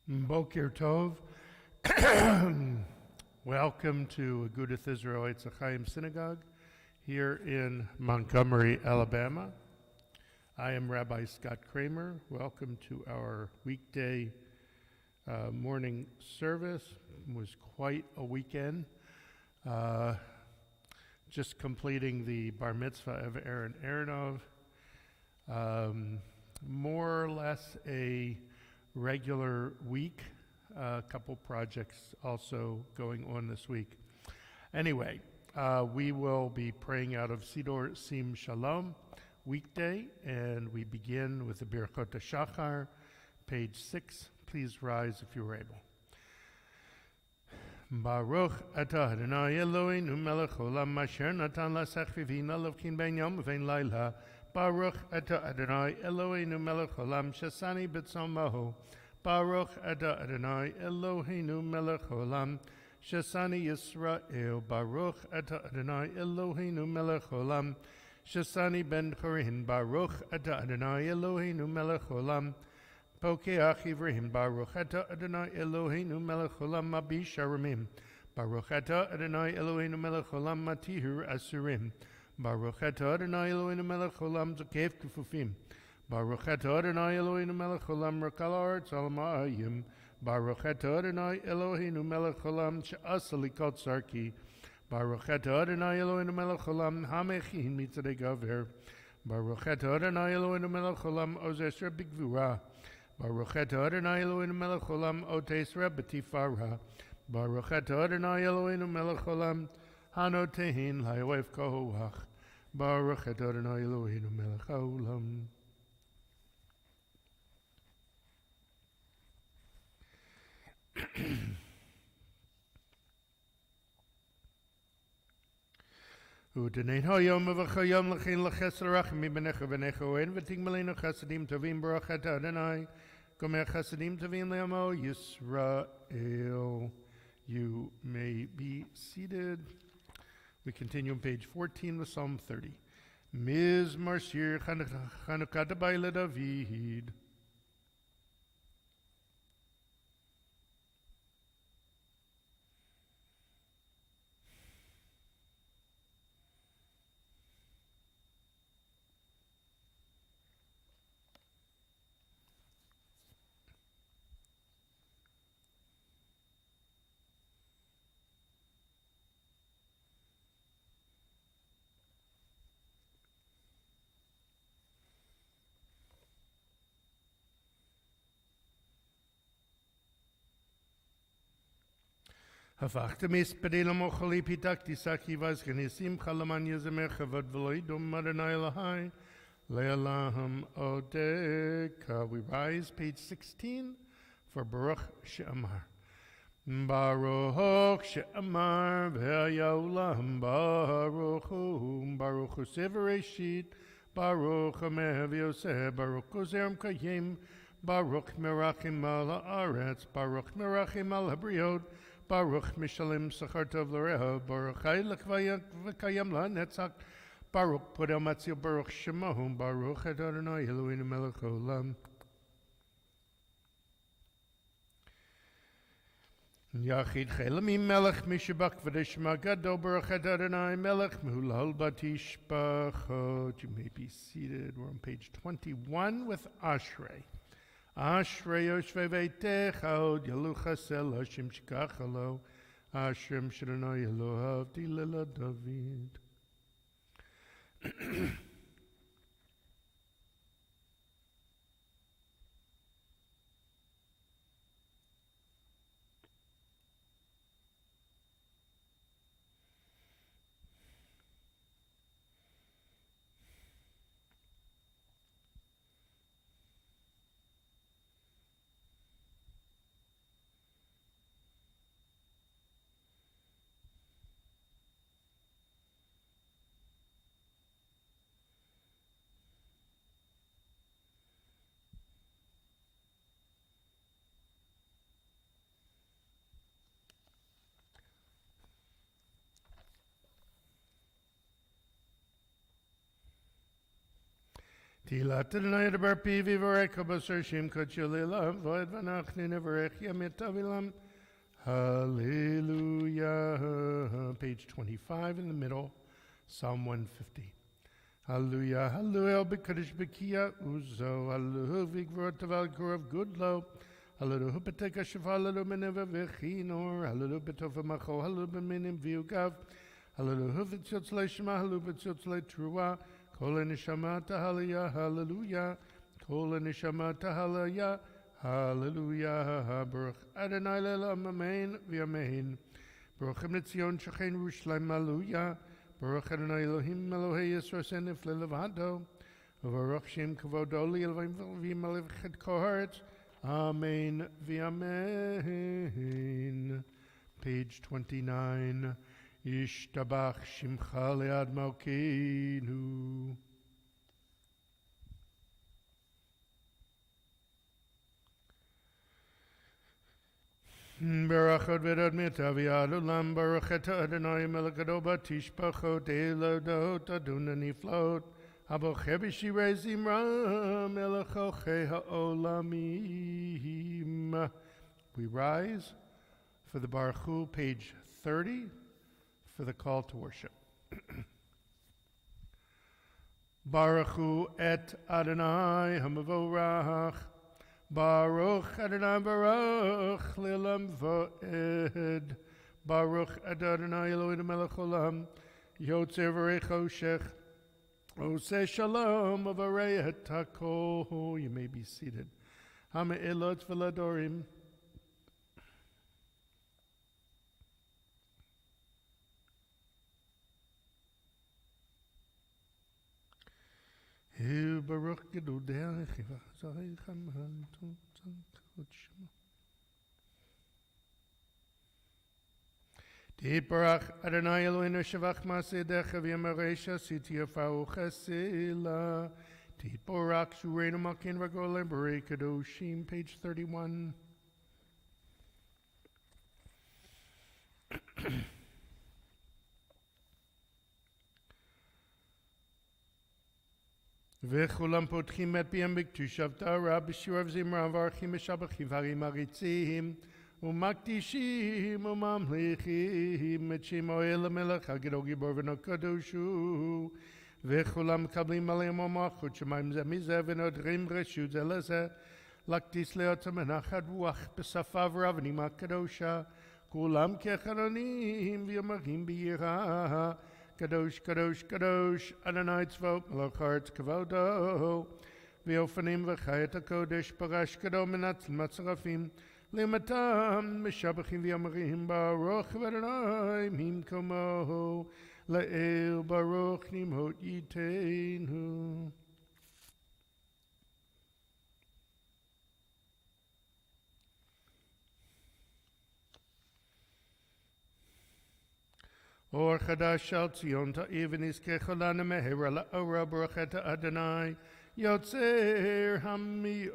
Boker Tov. Welcome to Agudath Israel Etz Ahayem Synagogue here in Montgomery, Alabama. I am Rabbi Scott Kramer. Welcome to our weekday morning service. It was quite a weekend. Just completing the bar mitzvah of Aaron Aronov. More or less a regular week. A couple projects also going on this week. Anyway, we will be praying out of Sidor Sim Shalom weekday, and we begin with the Birchot HaShachar, page 6. Please rise if you're able. Baruch atah Adonai Eloheinu melech olam asher natan lasech vivina lovkin ben yom uvein laila. Baruch atah Adonai Eloheinu melech olam shasani b'tzomaho. Baruch atah Adonai Eloheinu melech olam shasani Yisrael. Baruch atah Adonai Eloheinu melech olam shasani ben chorin. Baruch atah Adonai Eloheinu melech olam Pokeach Ivrim. Baruch atah Adonai Eloheinu melech olam mabi sharamim. Baruch atah Adonai Eloheinu melech olam matihur asurim. Baruch atah Adonai Eloheinu melech olam zokef kufufim. Baruch atah Adonai Eloheinu melech olam rakal haaretz al ma'ayim. Baruch atah Adonai Eloheinu melech olam she'asa likot sarki. Baruch atah Adonai Eloheinu melech olam hamechin mitzadei gaver. Baruch atah Adonai Eloheinu melech olam ozesra b'gvura. Baruch atah Adonai Eloheinu melech olam otesra b'tifara. Baruch atah Adonai Eloheinu melech olam hanotehin layoef koach. Baruch atah Adonai Eloheinu melech haolam. U'tenein hayom v'chayom l'chein l'chesed rachmi b'necha v'necha oen v'ting melenu chasadim tovim baruch atah Adonai gomer chasadim tovim le'amo Yisrael. You may be seated. We continue on page 14 with Psalm 30. Mizmar shir Chanukah d'bayla David. הפכת מספדי למוחלי פיתקתי שקי ואזכניסים חלמן יזמר כבוד ולא ידום אדוני אלוהי לעולם עודך. We rise, page 16, for Baruch She'amar. Baruch She'amar v'haya olam Baruch hu Severeshit Baruch Hameh v'yoseh Baruch Kozerem Kayim Baruch Merachim al haaretz Baruch Merachim al habriot Baruch Mishalim Sachar Tov L'Reha Baruch Haylech V'Kayam LaNetzach Baruch Podel Matzil Baruch Shemohu Baruch Adonai Eloheinu Melech Olam. Yachid Chelamim Melech Mishabach V'Deshma Gadol Baruch Adonai Melech Mehulal Batishbachot. You may be seated. We're on page 21 with Ashrei. Ashrei Yoshvei Veitecha Od Yalucha Sel Hashem Shkachalo Ashrem Shadonai Elohav Dilela David. Tilat Adonai Bar Pivi Vareka Basar Shem Kachulila Void Vanachni Nevarech Yamitavilam. Hallelujah. Page 25 in the middle, Psalm 150. Hallelujah, hallelujah, B'Kadosh B'Kiya Uzo, hallelujah, V'Gvor Taval Gurav Gudlo, hallelujah, B'Teka Shafa, hallelujah, Meneva V'Chinor, hallelujah, B'Tofa Macho, hallelujah, B'Minim V'Yugav, hallelujah, V'Tziotz Le'Shema, hallelujah, V'Tziotz Le'Trua, Kol Neshama Tahallelujah, hallelujah, Kol Neshama Tahallelujah, hallelujah, Baruch Adonai Le'Olam, Amen, V'Amen, Baruch Emetzion Shechein Yerushalayim, hallelujah, Baruch Adonai Elohim Elohei Yisrael Senef Lelevado, Baruch Shem Kavodo Elohim V'Yimalev Chet Koharetz, Amen V'Amen. Page 29. Ishtabach Shimcha Le'ad Malkeinu. Barachot vedod mitaviad ulam baracheta Adonai melekadoba tishpachot elodot adunani float abochebishi rezim ram elachoche haolamim. We rise for the Baruch Hu, page 30, for the call to worship. Baruch Hu et Adonai hamavorach. Baruch Adonai Baruch Le'olam Va'ed. Baruch Adonai Eloheinu Melech Olam Yotzer V'rei Choshech Oseh Shalom V'arei et Hakol. You may be seated. Ha'me'elot V'ladorim. Baruch Gedudei Chivachzaychem Hantu Tzanchot Shema. Tiparach Adonai Eloheinu Shavach Masedecha V'Yameresha Siti Yafau Chesila. Tiparach Shureinu Makin V'Golem B'Rei Kadoshim, page 31. וכולם פותחים את פיהם בקדושת תורה בשיעור זמרה מברכים משבחים והרים מריצים ומקדישים וממליכים את שמו אל המלך הגדול גיבור ונקדוש הוא וכולם מקבלים עליהם המלכות שמיים זה מזה ונודרים רשות זה לזה להקדיש לעצמם הנחת רוח בשפה ורבנים הקדושה כולם כחנונים ויאמרים ביראה Kadosh, Kadosh, Kadosh, Adonai Tzvot, Melech Haaretz Kavodo, V'ofanim V'chayet HaKodesh, Parash Kado Menatz Matzarafim, Limatam, Meshabachim V'yamarim, Baruch Adonai, Mimkomo, Le'el Baruch Nimhot Yiteinu. Or Chadash Shal Tzion Ta'ir V'nizkecha Lana Mehera La'ora Baruch Eta Adonai Yotzer Hami'orot,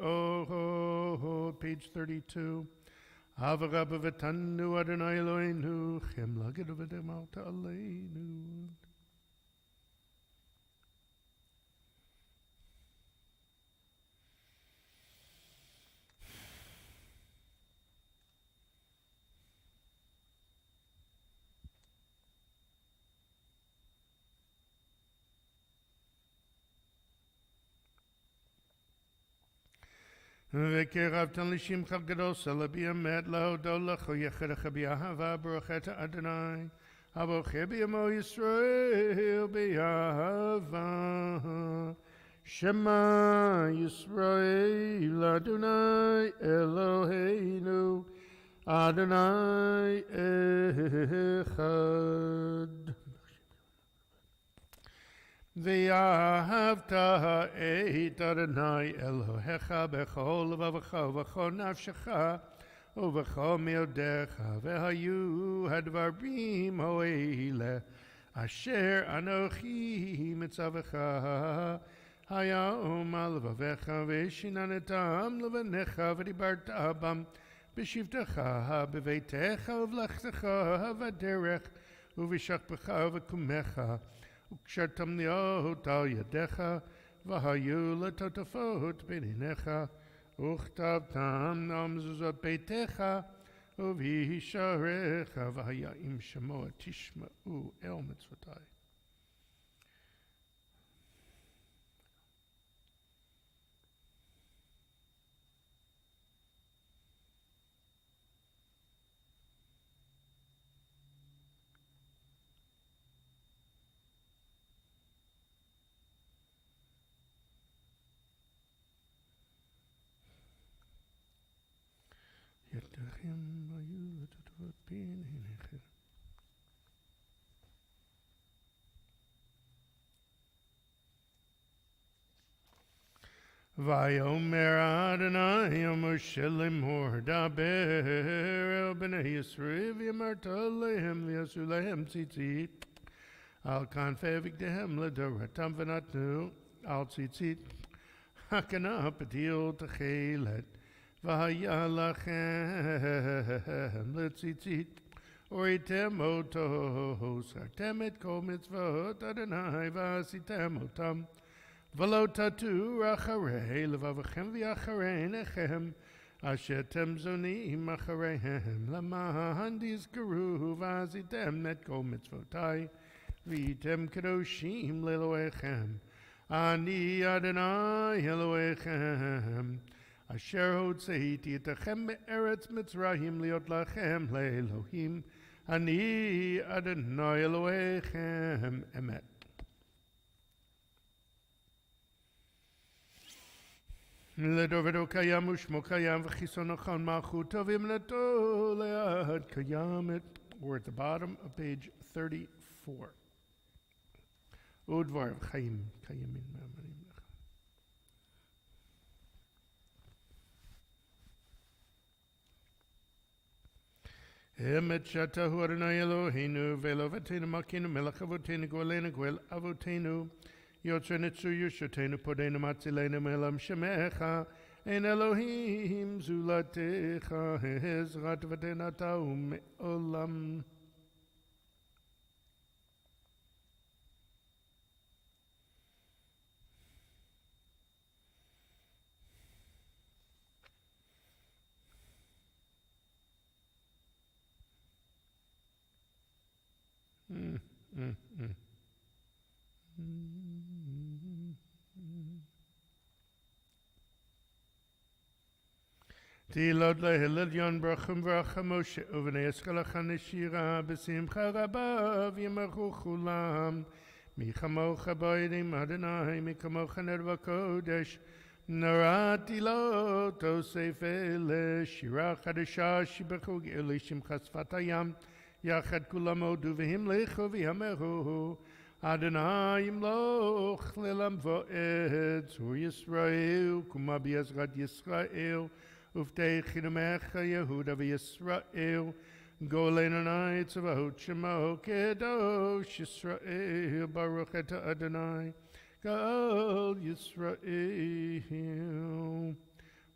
page 32. Hava Rabba V'tanu Adonai Eloheinu Chem Laged V'demalta Aleinu. וקרבתן לשמך גדול סלבי אמת להודו לך יחדך באהבה ברוך אתה אדוני הבוכה בימו ישראל באהבה שמע ישראל אדוני אלוהינו אדוני אחד ואהבת את אדוני אלוהיך בכל לבבך ובכל נפשך ובכל מאודיך והיו הדברים האלה אשר אנוכי מצווך היום על לבביך ושיננתם לבניך ודיברת בם בשבתך בביתך ובלכתך בדרך ובשכבך ובקומך וקשרתם להיות על ידיך והיו לטוטפות בעיניך, וכתבתם מזוזות ביתך, ובישעריך, והיה אם שמוע תשמעו אל מצוותי. ידיכם היו לטוטפות בעיניכם. ויאמר אדוני משה לאמור דבר אל בני ישראל ואמרת להם ויעשו להם ציצית על כנפי בגדיהם לדורתם ונתנו על ציצית הקנה פתיל תכלת והיה לכם לציצית וראיתם אותו סרתם את כל מצוות אדוני ועשיתם אותם ולא תטו אחרי לבבכם ואחרי עיניכם אשר אתם זונים אחריהם למען תזכרו ועשיתם את כל מצוותי והייתם קדושים לאלוהיכם אני אדוני אלוהיכם אשר הוצאתי אתכם מארץ מצרים להיות לכם לאלוהים אני אדוני אלוהיכם אמת. לדורותו קיים ושמו קיים וחיסון נכון מלכותו ואמונתו לעד קיימת. We're at the bottom of page 34. ודבריו חיים קיימים מאמנים לך. אמת שאתה הוא אדוני אלוהינו ואלוהינו מלכנו מלך אבותינו גואלנו גואל אבותינו יוצר נצור ישותנו פודנו מצילנו מעולם שמך אין אלוהים זולתך עזרת ותנתה ומעולם. תהילות להילדיון ברחום ברכה משה ובני ישכלך נשירה בשמחה רבה וימחו כולם מי כמוך בעדים אדוני מי כמוך נר בקודש נורא תהילות תוסף אלה שירה חדשה שיבחו גאלי שמחה שפת הים יחד כולם הודו והמליכו ויאמרו אדוני ימלוך לעולם ועד צור ישראל קומה בעזרת ישראל ובטח עמך יהודה וישראל גואלנו אדוני צבאות שמו קדוש ישראל ברוך אתה אדוני גאל ישראל.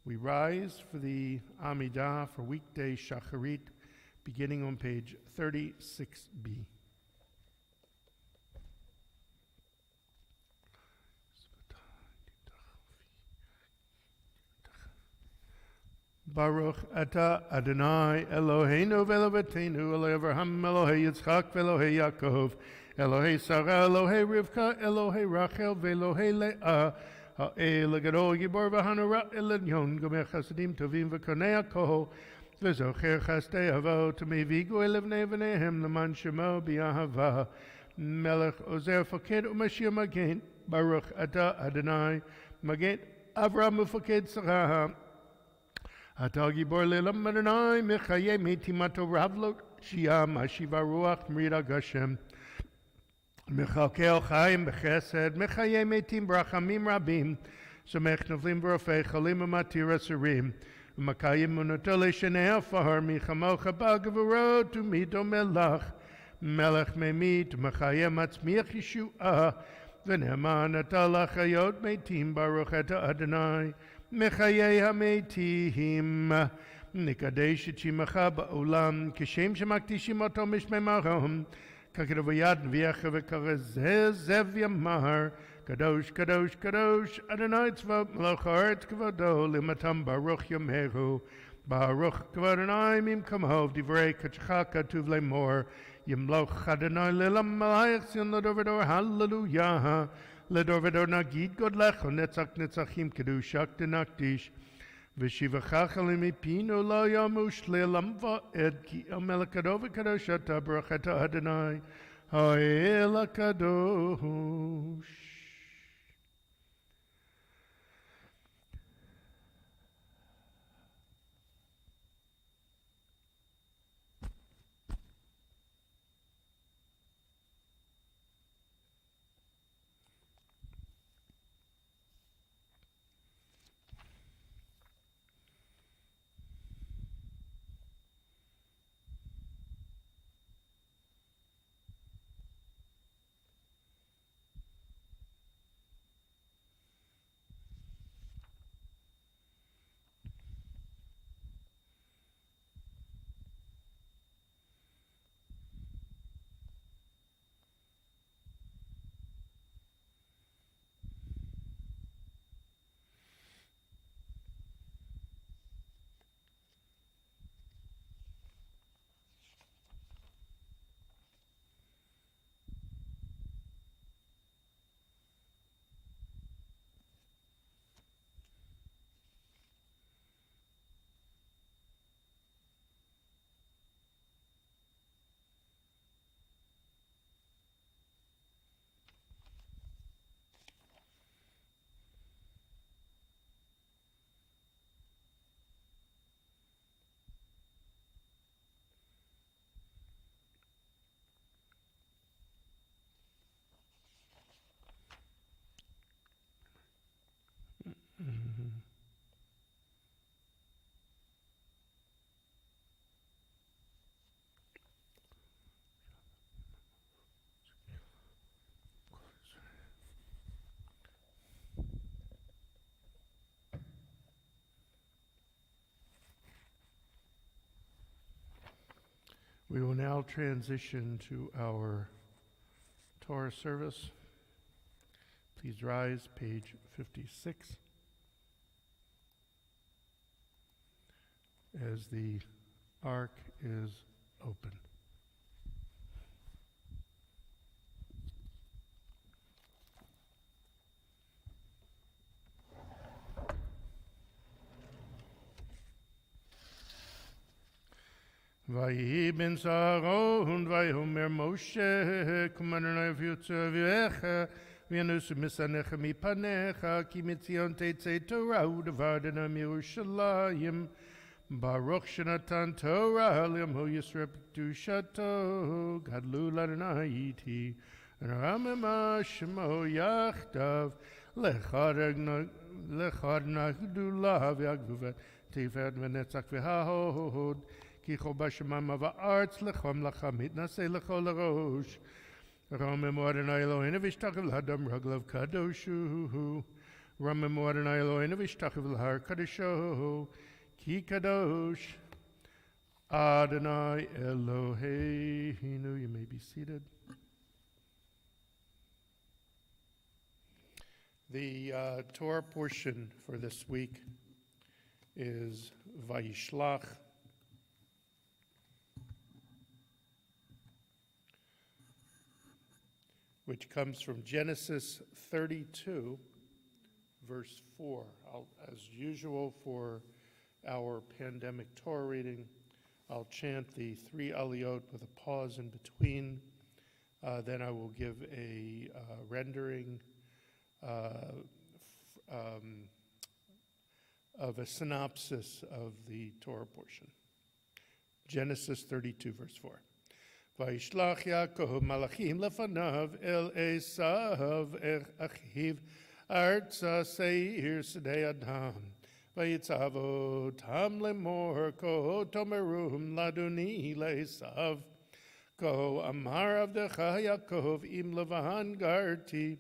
We rise for the Amidah for weekday Shacharit beginning on page 36b. Baruch Ata Adonai Eloheinu ve'Eloheinu Eloi Avraham Eloi Yitzchak ve'Eloi Yaakov Eloi Sarah Eloi Rivka Eloi Rachel ve'Eloi Leah Ha'el Gadol Gibor v'Hanura Elyon Gomer Chasadim Tovim v'Konei HaKol v'Zocher Chasdei Avot Mevigu Elevnei V'neihem L'man Shemo B'Ahava Melech Ozer Foked U'Mashiach Magen Baruch Ata Adonai Magen Avram Ufoked Sarah אתה גיבור לעולם אדוני מחיי מתים הטוב לו שיעה משיבה רוח מריד גשם מחלקל חיים בחסד מחיי מתים ברחמים רבים סומך נופלים ורופא חולים ומתיר אסורים ומקיים אמונתו לשני עפר מחמוך בגבורות ומדומה לך מלך ממית ומחיי מצמיח ישועה ונאמן אתה לחיות מתים ברוך אתה אדוני מחיי המתים נקדש את שמך בעולם כשם שמקדישים אותו משמי מרום ככתוב ביד נביאך וכרז זב ימר Kadosh, Kadosh, Kadosh, Adonai Tzvaot Melech Haaretz Kavodo, Limatam Baruch Yamehu, Baruch Kavod Adonai Mimkamov, Divrei Kachcha Katuv Lemor, Yimloch Adonai Lelam Malayach Zion Ledor Hallelujah, Ledor Nagid Godlech, Netzach Netzachim Kedushak Denakdish, V'shivachach Alimipino Lo Yamush Lelam Va'ed, Ki Amelech Kadov Kadosh Ata Baruch Ata Adonai, Ha'el Kadosh. We will now transition to our Torah service. Please rise, page 56. As the ark is open. Vayi ben Saron, vayomer Moshe, kum Adonai v'yotzer v'yecha, v'yanus misanecha mipanecha, ki mitzion tetzei Torah, u'devar Adonai miYerushalayim, Baruch shenatan Torah, li'amho yisrep kedushato, gadlu l'Adonai iti, ramema shemo yachdav, lechad nagdula v'yagvuvet, tiferet v'netzach v'hahod, כי כל בשמיים ובארץ לכל מלאכה מתנשא לכל הראש. רוממו אדוני אלוהינו וישתחו לאדם רגליו קדוש הוא. רוממו אדוני אלוהינו וישתחו להר קדושו, כי קדוש אדוני אלוהינו. You may be seated. The Torah portion for this week is Vayishlach, which comes from Genesis 32, verse 4. As usual for our pandemic Torah reading, I'll chant the three aliyot with a pause in between. Then I will give a rendering of a synopsis of the Torah portion. Genesis 32, verse 4. וישלח יעקב מלאכים לפניו אל עשיו אחיו ארצה שעיר שדה אדם ויצב אותם לאמור כה תאמרום לאדוני לעשיו כה אמר עבדך יעקב אם לבן גרתי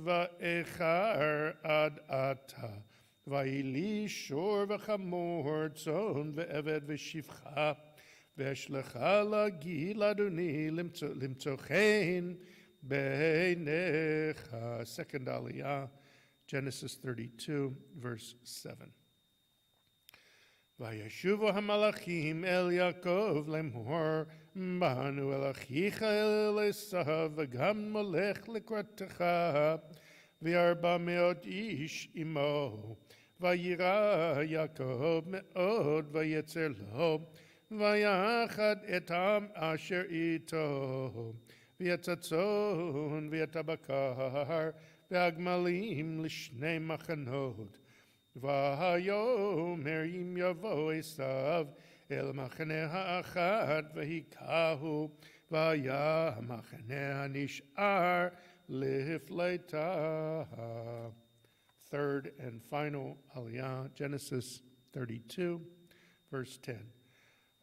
ואיחר עד עתה ויהי לי שור וחמור צאן ועבד ושפחה ואשלחה להגיד לאדוני למצוא חן beinecha. Second Aliyah, Genesis 32, verse 7. Vayeshuvu hamalachim el Yaakov lemor, banu el achicha el Esav, v'gam molech lekrattecha, v'arba meot ish imo. Vayira Yaakov meod, vayetzer lo, vayachad etam asher ito, v'yetzatzon v'yetabakar, v'agmalim lishnei machanot. Vahayomer im yavo Esav el machaneh ha'achad v'hikahu v'haya machaneh ha'nish'ar lifleita. Third and final Aliyah, Genesis 32, verse 10.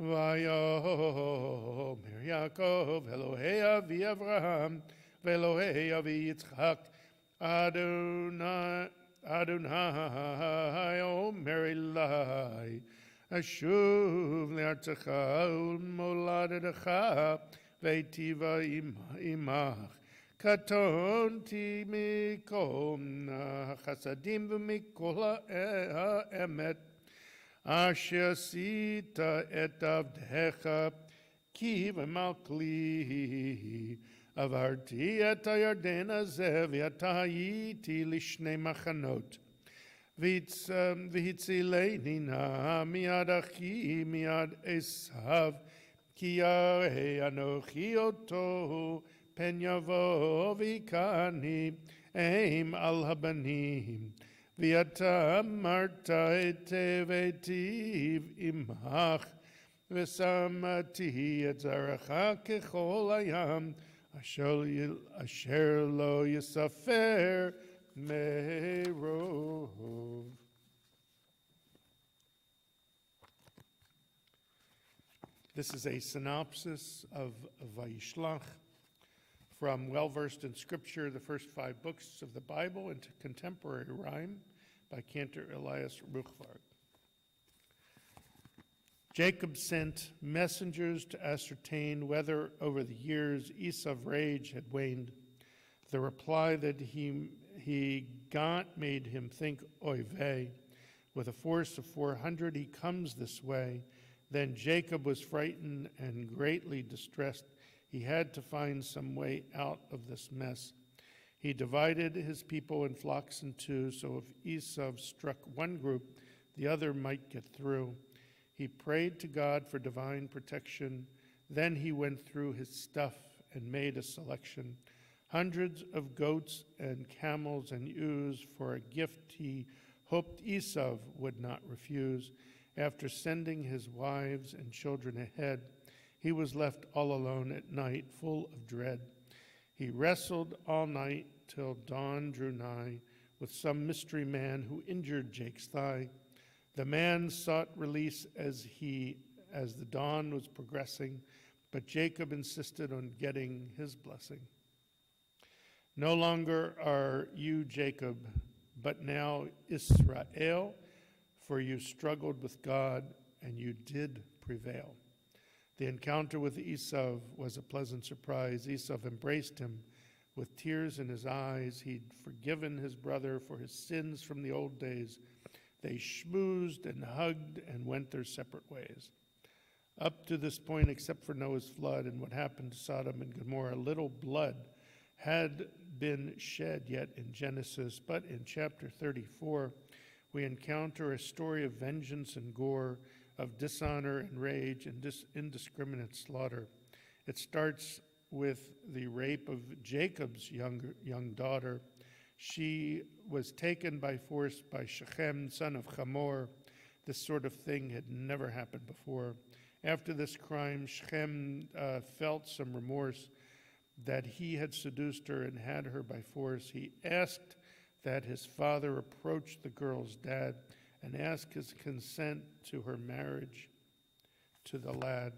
Vayomer Yaakov Elohei avi Avraham v'Elohei avi Yitzchak Adonai Omer Elai Ashuv le'artecha u'moladecha veitiva imach katonti mikol chasadim v'mikol ha'emet asher asita et avdecha ki v'malkli Avarti et hayarden hazeh v'ata hayiti lishnei machanot v'hitzileni na miad achi miad Esav ki yarei anochi oto pen yavo v'ikani eim al habanim v'ata amarta etev etiv imach v'samati et zaracha kechol hayam Asher lo yisafer merov. This is a synopsis of Vayishlach, from well-versed in Scripture, the first 5 books of the Bible, into contemporary rhyme by Cantor Elias Ruchvarg. Jacob sent messengers to ascertain whether over the years Esau's rage had waned. The reply that he got made him think, oy vey. With a force of 400 he comes this way. Then Jacob was frightened and greatly distressed. He had to find some way out of this mess. He divided his people and flocks in two, so if Esau struck one group, the other might get through. He prayed to God for divine protection. Then he went through his stuff and made a selection. Hundreds of goats and camels and ewes for a gift he hoped Esau would not refuse. After sending his wives and children ahead, he was left all alone at night, full of dread. He wrestled all night till dawn drew nigh with some mystery man who injured Jake's thigh. The man sought release as the dawn was progressing, but Jacob insisted on getting his blessing. No longer are you Jacob, but now Israel, for you struggled with God and you did prevail. The encounter with Esau was a pleasant surprise. Esau embraced him with tears in his eyes. He'd forgiven his brother for his sins from the old days. They schmoozed and hugged and went their separate ways. Up to this point, except for Noah's flood and what happened to Sodom and Gomorrah, little blood had been shed yet in Genesis, but in chapter 34, we encounter a story of vengeance and gore, of dishonor and rage and indiscriminate slaughter. It starts with the rape of Jacob's young daughter. She was taken by force by Shechem, son of Hamor. This sort of thing had never happened before. After this crime, Shechem felt some remorse that he had seduced her and had her by force. He asked that his father approach the girl's dad and ask his consent to her marriage to the lad.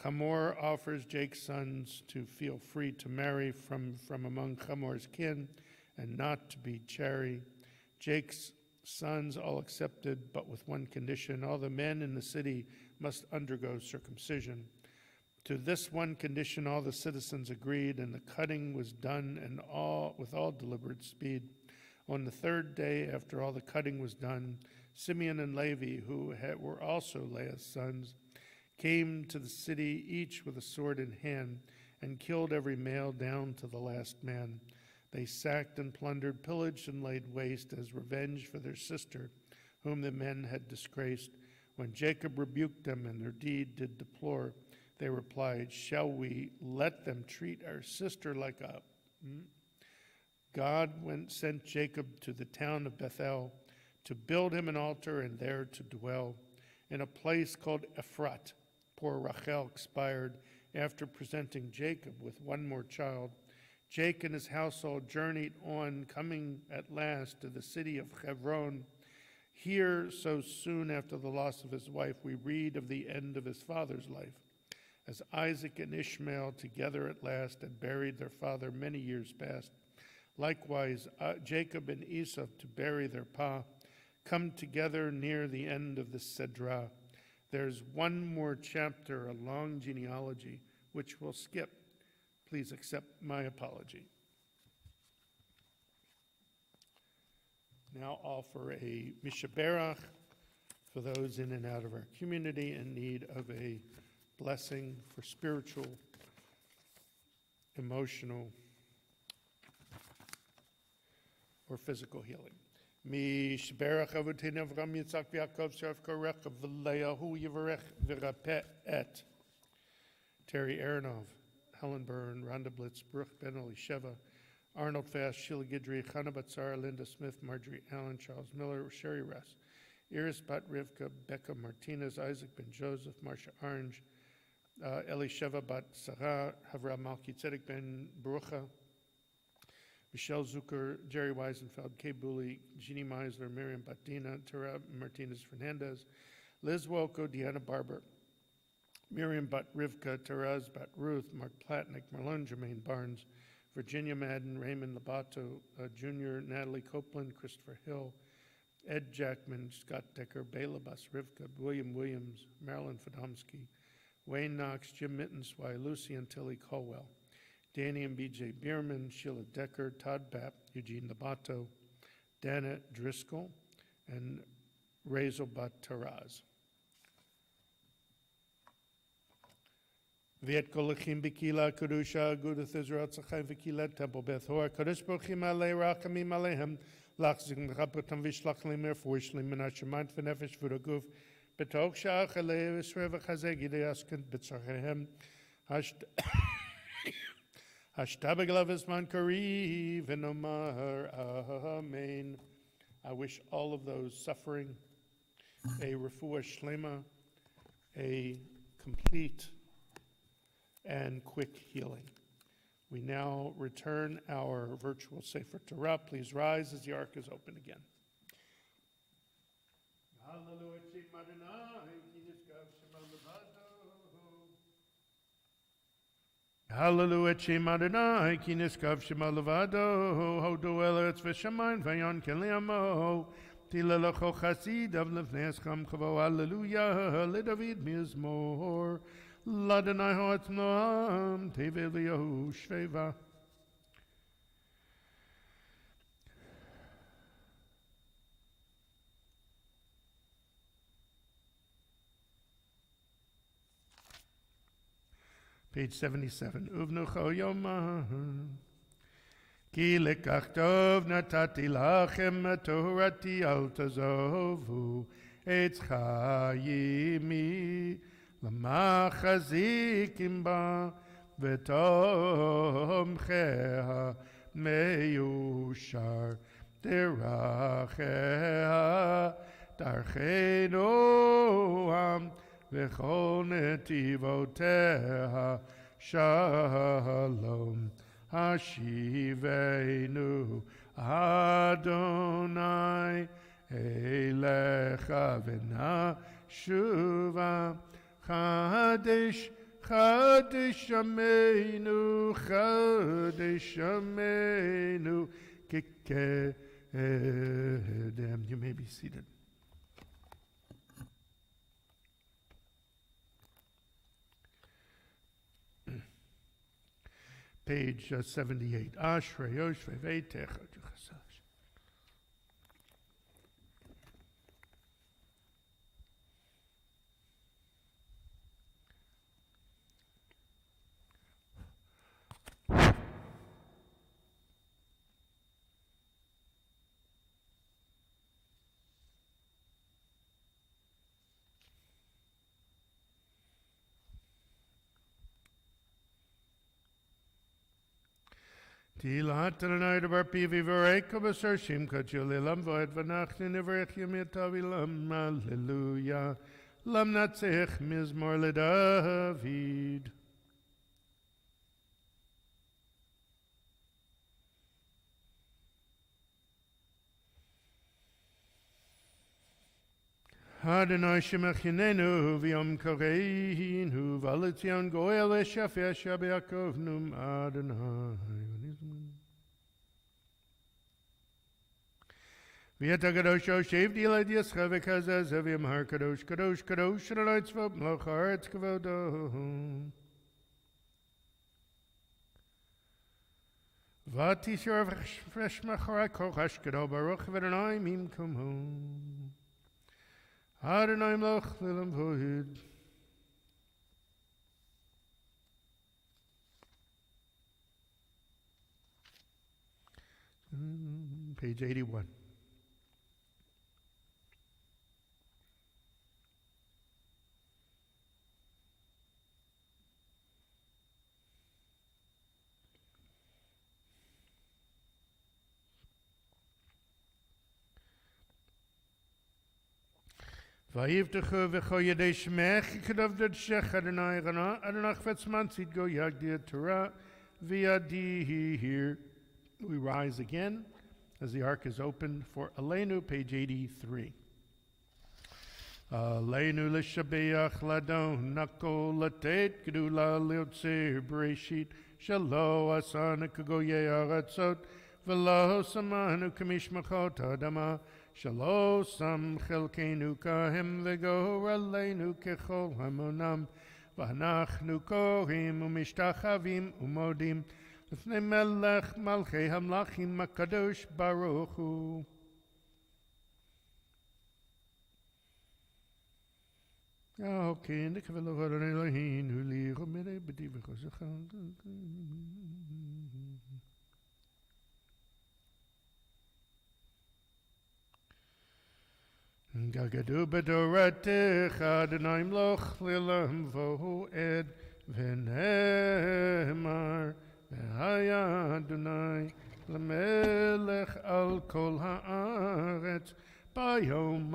Hamor offers Jake's sons to feel free to marry from among Hamor's kin and not to be chary. Jake's sons all accepted, but with one condition: all the men in the city must undergo circumcision. To this one condition all the citizens agreed, and the cutting was done with all deliberate speed. On the third day, after all the cutting was done, Simeon and Levi, who were also Leah's sons, came to the city, each with a sword in hand, and killed every male down to the last man. They sacked and plundered, pillaged and laid waste as revenge for their sister, whom the men had disgraced. When Jacob rebuked them and their deed did deplore, they replied, "Shall we let them treat our sister like a..." God sent Jacob to the town of Bethel to build him an altar and there to dwell. In a place called Ephrat, poor Rachel expired after presenting Jacob with one more child. Jake and his household journeyed on, coming at last to the city of Hebron. Here, so soon after the loss of his wife, we read of the end of his father's life. As Isaac and Ishmael together at last had buried their father many years past, likewise Jacob and Esau to bury their pa, come together near the end of the Sedrah. There's one more chapter, a long genealogy, which we'll skip. Please accept my apology. Now offer a mishaberach for those in and out of our community in need of a blessing for spiritual, emotional, or physical healing. Mishaberach avotenu Avram Yitzchak v'Yaakov she'af korech v'leyahu yivarech v'rapeh et. Terry Aronov, Helen Byrne, Rhonda Blitz, Brooke Ben Elisheva, Arnold Fast, Sheila Guidry, Chana Batzar, Linda Smith, Marjorie Allen, Charles Miller, Sherry Russ, Iris Bat Rivka, Becca Martinez, Isaac Ben Joseph, Marcia Orange, Elisheva Bat Sarah, Havra Malki Tzedek Ben Barucha, Michelle Zucker, Jerry Weisenfeld, Kay Booley, Jeannie Meisler, Miriam Batina, Tara Martinez Fernandez, Liz Wolko, Deanna Barber, Miriam Bat Rivka, Taraz Bat Ruth, Mark Platnick, Marlon Jermaine Barnes, Virginia Madden, Raymond Labato, Jr., Natalie Copeland, Christopher Hill, Ed Jackman, Scott Decker, Bela Bas Rivka, William Williams, Marilyn Fadomsky, Wayne Knox, Jim Mittenswy, Lucy and Tilly Colwell, Danny and B.J. Bierman, Sheila Decker, Todd Bapp, Eugene Labato, Dana Driscoll, and Razel Bat Taraz. Viet kolachim b'kila kedusha Agudath Israel Etz Ahayem v'kila Temple Beth Hor Kadosh Baruchim alei rachamim aleihem lachzik mechapotam vishlach limir fuishlim menashemayt v'nefesh v'raguf b'tok shach alei v'srev v'chazeg yidei askent b'tzachehem hashtabeglav esman kari v'nomar amen. I wish all of those suffering a refuah shlema, a complete and quick healing. We now return our virtual Sefer Torah. Please rise as the ark is open again. Hallelujah, Shem Adonai, ki niskav shema levado, hodu eretz v'shamayim v'yon keliamo, tilelecho chasidav lefnei escham chavo, hallelujah, leDavid mizmor, l'Adonai ha'etz noam, teve liyahu shveva. Page 77. Uvnucho yoma. Ki lekach tov natati lachem torati al tazovu Etz Ahayem lamachazikim ba v'tomcheha meyushar deracheha darchenoam v'chol netivoteha shalom hashivenu Adonai elecha v'nashuva chadesh chadesh amenu kikedem. You may be seated. page 78. Ashrei Yoshvei Veitecha. Tilat Adonai Debar Pivi V'Reika B'Sar Shimcha Julilam V'Ed V'Nachnu Nevrech Yomit Avilam Hallelujah Lam Natzich Mizmor LeDavid. Adonai Shemachinenu V'Yom Koreinu V'Alitzion Goel V'Shafeh Shabbat Num Adonai. V'yet HaKadosh Yoshev D'ilai D'yascha V'kazaz V'yamhar Kadosh Kadosh Kadosh Adonai Tzvot Melech Haaretz Kavodo. V'atishor V'shmach Harai Kochash Kado Baruch V'Adonai Mim Kumo. Adonai Melech Le'olam Vo'ed. Page 81. Vayivtechu v'cho yedei shmech yikadav dad shech Adonai Rana Adonai chvetz mantzit go yagdi Torah v'yadi here. We rise again as the ark is opened for Aleinu, page 83. Aleinu l'shabeach ladon nako latet gedula leotzir bereshit shalo asana kagoye aratzot v'lo samanu kamishmachot adama shalo sam chelkenu kahem v'go aleinu kechol hamonam v'anachnu kohim umishtachavim umodim Lefnei melech malchei hamlachim hakadosh baruch hu. Okay, nekavelo haran Elohim li romere b'di v'chosacham. Gagadu b'doratech Adonai mloch le'olam vo'ed v'nemar V'haya Adonai l'melech al kol haaretz bayom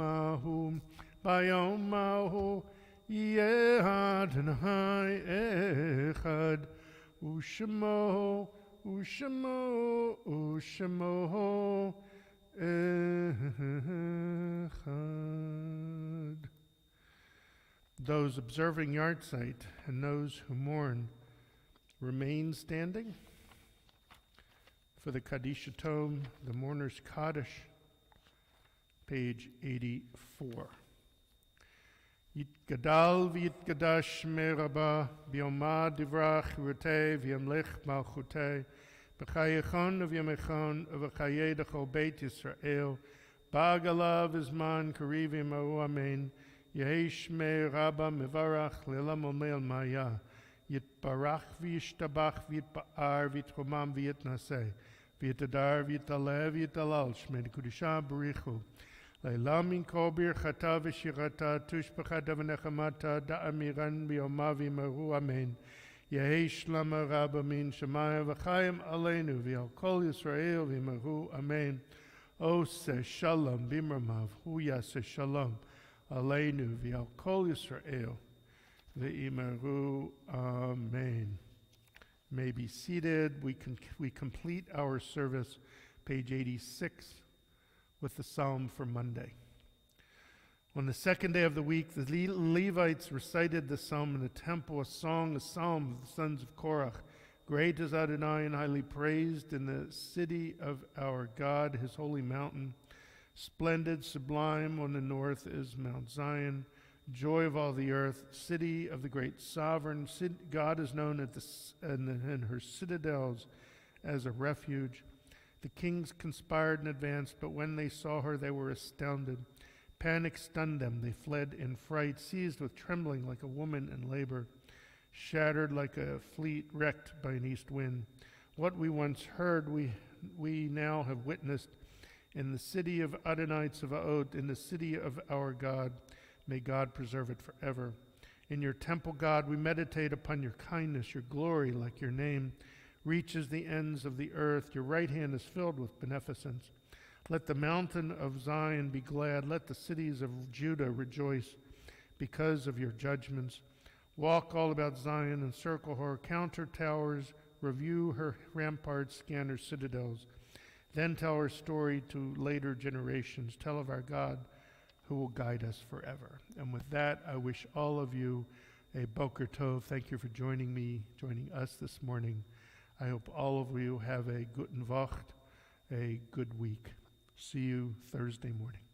mahu yeh Adonai echad u'shemo echad. Those observing yahrzeit and those who mourn remain standing for the Kaddish Tome, the Mourner's Kaddish, page 84. Yitgadal v'yitgadash meraba b'yomah divrach rutei v'yamlech malchutei b'chayechon v'yamechon v'chayei d'chol beit Yisrael ba'agalav izman karivim ahu amen yehi shmei rabba mevarach le'olam omeil maya Yitbarach v'yishtabach v'yitba'ar v'yitchomam v'yitnaseh v'yitadar v'yitaleh v'yitalal shmei d'kudisha b'richu Leilam min kol birchata v'shirata tushbachata v'nechamata da'amiran b'yomah v'yimaru amen Yehi shlama rabba min shemaya v'chayim aleinu v'yal kol Yisrael v'yimaru amen Oseh shalom b'imramav hu yaseh shalom aleinu v'yal kol Yisrael Ve'imaru, amen. May be seated. We complete our service, page 86, with the psalm for Monday. On the second day of the week, the Levites recited the psalm in the temple, a psalm of the sons of Korach. Great is Adonai and highly praised in the city of our God, his holy mountain. Splendid, sublime on the north is Mount Zion. joy of all the earth, city of the great sovereign. God is known in her citadels as a refuge. The kings conspired and advanced, but when they saw her, they were astounded. Panic stunned them. They fled in fright, seized with trembling like a woman in labor, shattered like a fleet wrecked by an east wind. What we once heard, we now have witnessed in the city of Adonai Tzvaot, in the city of our God. May God preserve it forever. In your temple, God, we meditate upon your kindness, your glory, like your name reaches the ends of the earth. Your right hand is filled with beneficence. Let the mountain of Zion be glad. Let the cities of Judah rejoice because of your judgments. Walk all about Zion, encircle her, count her towers, review her ramparts, scan her citadels. Then tell her story to later generations. Tell of our God who will guide us forever. And with that, I wish all of you a Boker Tov. Thank you for joining us this morning. I hope all of you have a guten Woche, a good week. See you Thursday morning.